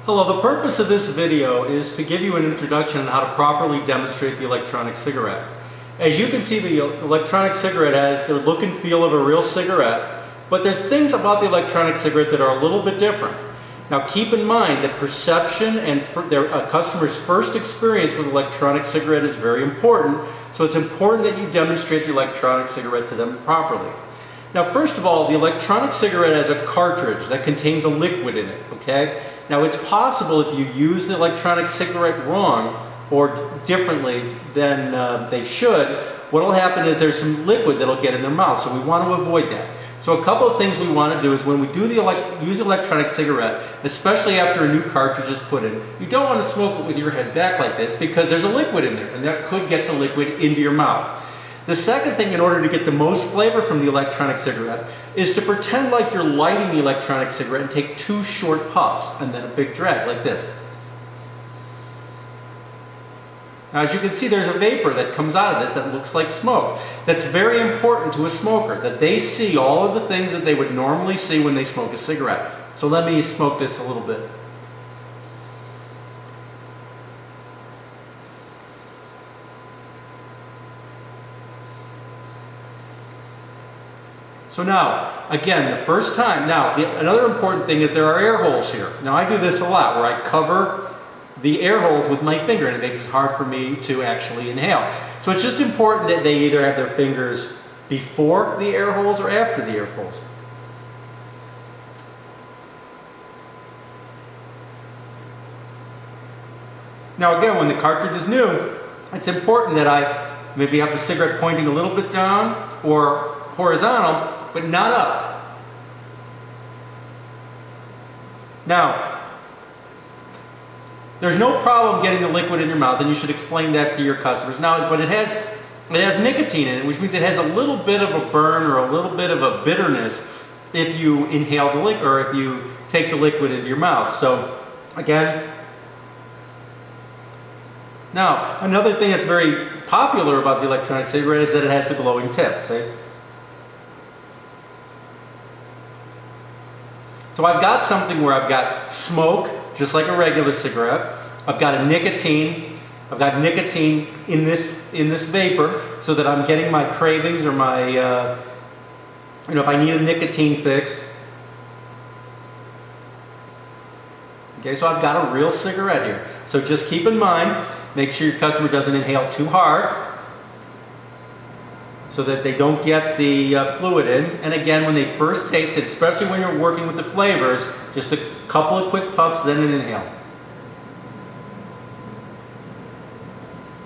Hello, the purpose of this video is to give you an introduction on how to properly demonstrate the electronic cigarette. As you can see, the electronic cigarette has the look and feel of a real cigarette, but there's things about the electronic cigarette that are a little bit different. Now keep in mind that perception and a customer's first experience with electronic cigarette is very important, so it's important that you demonstrate the electronic cigarette to them properly. Now first of all, the electronic cigarette has a cartridge that contains a liquid in it, okay? Now it's possible if you use the electronic cigarette wrong or differently than they should, what will happen is there's some liquid that'll get in their mouth, so we want to avoid that. So a couple of things we want to do is when we do use the electronic cigarette, especially after a new cartridge is put in, you don't want to smoke it with your head back like this because there's a liquid in there and that could get the liquid into your mouth. The second thing, in order to get the most flavor from the electronic cigarette, is to pretend like you're lighting the electronic cigarette and take 2 short puffs and then a big drag like this. Now as you can see, there's a vapor that comes out of this that looks like smoke. That's very important to a smoker, that they see all of the things that they would normally see when they smoke a cigarette. So let me smoke this a little bit. So now, again, the first time, another important thing is there are air holes here. Now I do this a lot where I cover the air holes with my finger and it makes it hard for me to actually inhale. So it's just important that they either have their fingers before the air holes or after the air holes. Now again, when the cartridge is new, it's important that I maybe have the cigarette pointing a little bit down or horizontal, but not up. Now, there's no problem getting the liquid in your mouth, and you should explain that to your customers. Now, but it has nicotine in it, which means it has a little bit of a burn or a little bit of a bitterness if you inhale the liquid or if you take the liquid into your mouth. So, again. Now, another thing that's very popular about the electronic cigarette is that it has the glowing tip. See? So I've got something where I've got smoke, just like a regular cigarette. I've got nicotine in this vapor, so that I'm getting my cravings or my, if I need a nicotine fix. Okay, so I've got a real cigarette here. So just keep in mind, make sure your customer doesn't inhale too hard, so that they don't get the fluid in. And again, when they first taste it, especially when you're working with the flavors, just a couple of quick puffs, then an inhale.